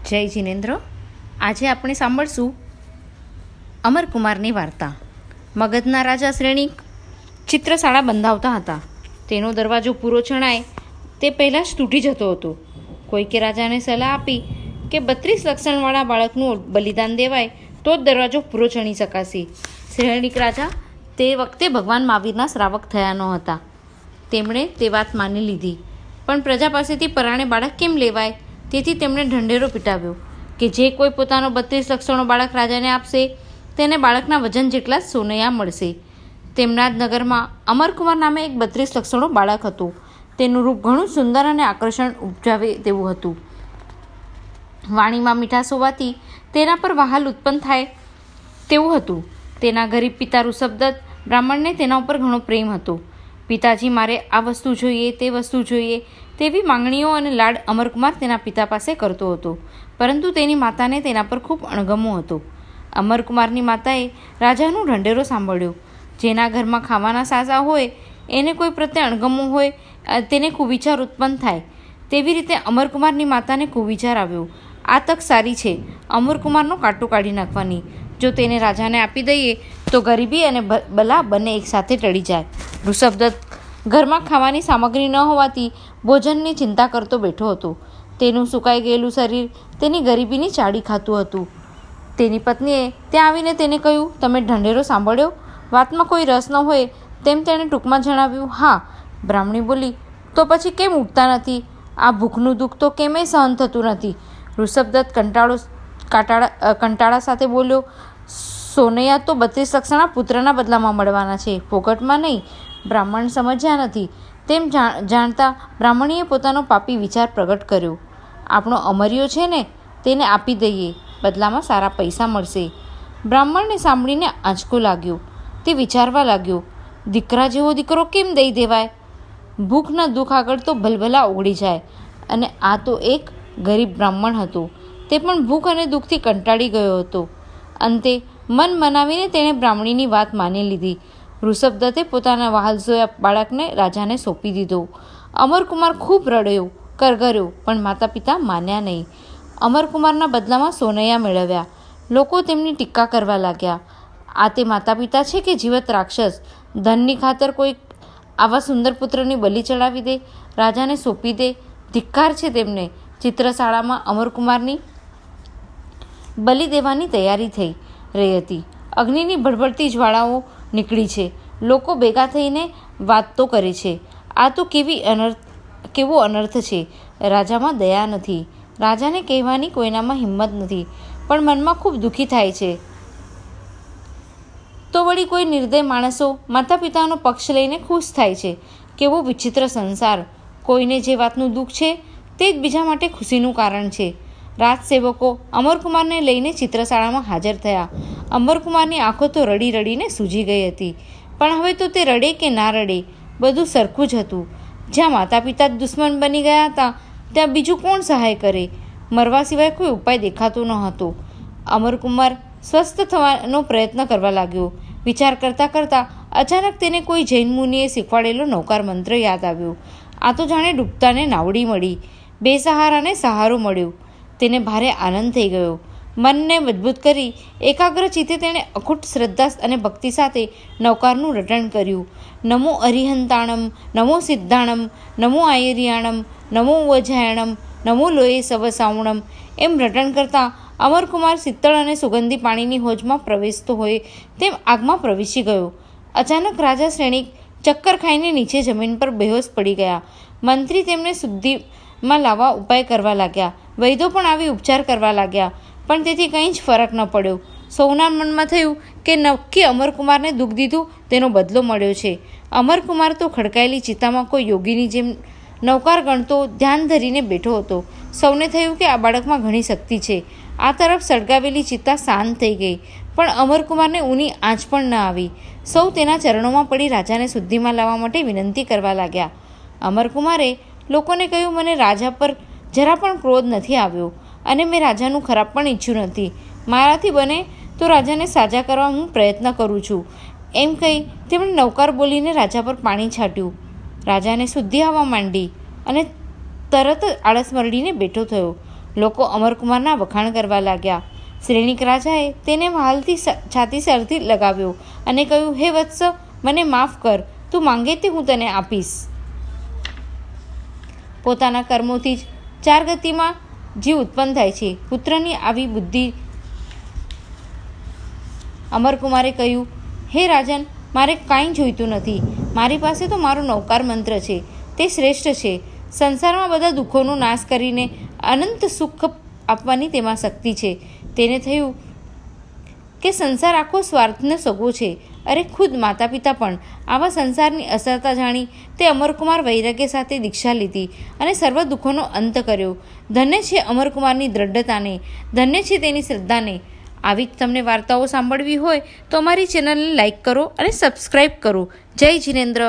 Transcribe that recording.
જય જિનેન્દ્ર. આજે આપણે સાંભળશું અમરકુમારની વાર્તા. મગધના રાજા શ્રેણિક ચિત્રશાળા બંધાવતા હતા. તેનો દરવાજો પૂરો ચણાય તે પહેલાં જ તૂટી જતો હતો. કોઈકે રાજાને સલાહ આપી કે 32 લક્ષણવાળા બાળકનું બલિદાન દેવાય તો જ દરવાજો પૂરો ચણી શકાશે. શ્રેણિક રાજા તે વખતે ભગવાન મહાવીરના શ્રાવક થયા ન હતા. તેમણે તે વાત માની લીધી, પણ પ્રજા પાસેથી પરાણે બાળક કેમ લેવાય, તેથી તેમણે ઢંઢેરો પીટાવ્યો કે જે કોઈ પોતાનો 32 લક્ષણો બાળક રાજાને આપશે તેને બાળકના વજન જેટલા જ સોનૈયા મળશે. તેમના જ નગરમાં અમરકુમાર નામે એક 32 લક્ષણો બાળક હતું. તેનું રૂપ ઘણું સુંદર અને આકર્ષણ ઉપજાવે તેવું હતું. વાણીમાં મીઠાશ હોવાથી તેના પર વહાલ ઉત્પન્ન થાય તેવું હતું. તેના ગરીબ પિતા ઋષભદત્ત બ્રાહ્મણને તેના ઉપર ઘણો પ્રેમ હતો. પિતાજી, મારે આ વસ્તુ જોઈએ, તે વસ્તુ જોઈએ તેવી માંગણીઓ અને લાડ અમરકુમાર તેના પિતા પાસે કરતો હતો, પરંતુ તેની માતાને તેના પર ખૂબ અણગમો હતો. અમરકુમારની માતાએ રાજાનું ઢંઢેરો સાંભળ્યો. જેના ઘરમાં ખાવાના સાસા હોય એને કોઈ પ્રત્યે અણગમો હોય તેને કુવિચાર ઉત્પન્ન થાય. તેવી રીતે અમરકુમારની માતાને કુવિચાર આવ્યો, આ તક સારી છે અમરકુમારનો કાંટો કાઢી નાખવાની. જો તેને રાજાને આપી દઈએ તો ગરીબી અને બલા બંને એકસાથે ટળી જાય. ઋષભદત્ત ઘરમાં ખાવાની સામગ્રી ન હોવાથી ભોજનની ચિંતા કરતો બેઠો હતો. તેનું સુકાઈ ગયેલું શરીર તેની ગરીબીની ચાડી ખાતું હતું. તેની પત્નીએ ત્યાં આવીને તેને કહ્યું, તમે ઢંઢેરો સાંભળ્યો? વાતમાં કોઈ રસ ન હોય તેમ તેણે ટૂંકમાં જણાવ્યું. હા. બ્રાહ્મણી બોલી, તો પછી કેમ ઉઠતા નથી? આ ભૂખનું દુઃખ તો કેમેય સહન થતું નથી. ઋષભદત્ત કંટાળા સાથે બોલ્યો, સોનૈયા તો 32 લક્ષણા પુત્રના બદલામાં મળવાના છે, ફોકટમાં નહીં. બ્રાહ્મણ સમજ્યા નથી. તેમ જાણતા બ્રાહ્મણીએ પોતાનો પાપી વિચાર પ્રગટ કર્યો. આપણો અમર્યો છે ને, તેને આપી દઈએ, બદલામાં સારા પૈસા મળશે. બ્રાહ્મણને સાંભળીને આંચકો લાગ્યો. તે વિચારવા લાગ્યો, દીકરા જેવો દીકરો કેમ દઈ દેવાય? ભૂખના દુઃખ આગળ તો ભલભલા ઓગળી જાય. અને આ તો એક ગરીબ બ્રાહ્મણ હતો. તે પણ ભૂખ અને દુઃખથી કંટાળી ગયો હતો. અંતે મન મનાવીને તેણે બ્રાહ્મણીની વાત માની લીધી. ઋષભદત્તે પોતાના વહાલસોયા બાળકને રાજાને સોંપી દીધો. અમરકુમાર ખૂબ રડ્યો, કરગર્યો, પણ માતા પિતા માન્યા નહીં. અમરકુમારના બદલામાં સોનૈયા મેળવ્યા. લોકો તેમની ટીકા કરવા લાગ્યા. આ તે માતા પિતા છે કે જીવત રાક્ષસ? ધનની ખાતર કોઈ આવા સુંદર પુત્રની બલિ ચડાવી દે, રાજાને સોંપી દે. ધિક્કાર છે તેમને. ચિત્રશાળામાં અમરકુમારની બલિ દેવાની તૈયારી થઈ રહી હતી. અગ્નિની ભડભડતી જ્વાળાઓ નીકળી છે. લોકો ભેગા થઈને વાત તો કરે છે. આ તો કેવો અનર્થ છે. રાજામાં દયા નથી. રાજાને કહેવાની કોઈનામાં હિંમત નથી, પણ મનમાં ખૂબ દુઃખી થાય છે. તો વળી કોઈ નિર્દય માણસો માતા પિતાનો પક્ષ લઈને ખુશ થાય છે. કેવો વિચિત્ર સંસાર! કોઈને જે વાતનું દુઃખ છે તે જ બીજા માટે ખુશીનું કારણ છે. રાજસેવકો અમરકુમારને લઈને ચિત્રશાળામાં હાજર થયા. અમરકુમારની આંખો તો રડી રડીને સૂજી ગઈ હતી, પણ હવે તો તે રડે કે ના રડે બધું સરખું જ હતું. જ્યાં માતા પિતા જ દુશ્મન બની ગયા હતા ત્યાં બીજું કોણ સહાય કરે? મરવા સિવાય કોઈ ઉપાય દેખાતો ન હતો. અમરકુમાર સ્વસ્થ થવાનો પ્રયત્ન કરવા લાગ્યો. વિચાર કરતાં કરતાં અચાનક તેને કોઈ જૈન મુનિએ શીખવાડેલો નૌકાર મંત્ર યાદ આવ્યો. આ તો જાણે ડૂબતાને નાવડી મળી, બેસહારાને સહારો મળ્યો. તેને ભારે આનંદ થઈ ગયો. મનને મજબૂત કરી એકાગ્ર ચિત્તે તેણે અખૂટ શ્રદ્ધા અને ભક્તિ સાથે નૌકારનું રટણ કર્યું. નમો અરિહંતાણમ, નમો સિદ્ધાણમ, નમો આયર્યાણમ, નમો વજાયણમ, નમો લોહે સવસાવણમ એમ રટણ કરતાં અમરકુમાર શીતળ અને સુગંધી પાણીની હોજમાં પ્રવેશતો હોય તેમ આગમાં પ્રવેશી ગયો. અચાનક રાજા શ્રેણિક ચક્કર ખાઈને નીચે જમીન પર બેહોશ પડી ગયા. મંત્રી તેમને શુદ્ધિમાં લાવવા ઉપાય કરવા લાગ્યા. વૈદ્યો પણ આવી ઉપચાર કરવા લાગ્યા, પણ તેથી કંઈ જ ફરક ન પડ્યો. સૌના મનમાં થયું કે નક્કી અમરકુમારને દુઃખ દીધું તેનો બદલો મળ્યો છે. અમરકુમાર તો ખડકાયેલી ચિત્તામાં કોઈ યોગીની જેમ નૌકાર ગણતો ધ્યાન ધરીને બેઠો હતો. સૌને થયું કે આ બાળકમાં ઘણી શક્તિ છે. આ તરફ સળગાવેલી ચિત્તા શાંત થઈ ગઈ, પણ અમરકુમારને ઊની આંચ પણ ન આવી. સૌ તેના ચરણોમાં પડી રાજાને શુદ્ધિમાં લાવવા માટે વિનંતી કરવા લાગ્યા. અમરકુમારે લોકોને કહ્યું, મને રાજા પર જરા પણ ક્રોધ નથી આવ્યો અને મેં રાજાનું ખરાબ પણ ઈચ્છ્યું નથી. મારાથી બને તો રાજાને સાજા કરવા હું પ્રયત્ન કરું છું. એમ કહી તેમણે નૌકાર બોલીને રાજા પર પાણી છાંટ્યું. રાજાને શુદ્ધિ આવવા માંડી અને તરત આળસ મરડીને બેઠો થયો. લોકો અમરકુમારના વખાણ કરવા લાગ્યા. શ્રેણિક રાજાએ તેને વહાલથી છાતી સરથી લગાવ્યો અને કહ્યું, હે વત્સ, મને માફ કર. તું માંગે તે હું તને આપીશ. પોતાના કર્મોથી જ 4 ગતિમાં જીવ ઉત્પન્ન થાય છે. પુત્રની આવી બુદ્ધિ. અમરકુમારે કહ્યું, હે રાજન, મારે કાંઈ જોઈતું નથી. મારી પાસે તો મારો નૌકાર મંત્ર છે. તે શ્રેષ્ઠ છે. સંસારમાં બધા દુઃખોનો નાશ કરીને અનંત સુખ આપવાની તેમાં શક્તિ છે. તેને થયું કે સંસાર આખો સ્વાર્થનો સગો છે. અરે ખુદ માતા પિતા પણ આવા સંસારની અસરતા જાણી તે અમરકુમાર વૈરાગ્ય સાથે દીક્ષા લીધી અને સર્વ દુઃખોનો અંત કર્યો. ધન્ય છે અમરકુમારની દ્રઢતાને, ધન્ય છે તેની શ્રદ્ધાને. આવી જ તમને વાર્તાઓ સાંભળવી હોય તો અમારી ચેનલને લાઈક કરો અને સબસ્ક્રાઈબ કરો. જય જિનેન્દ્ર.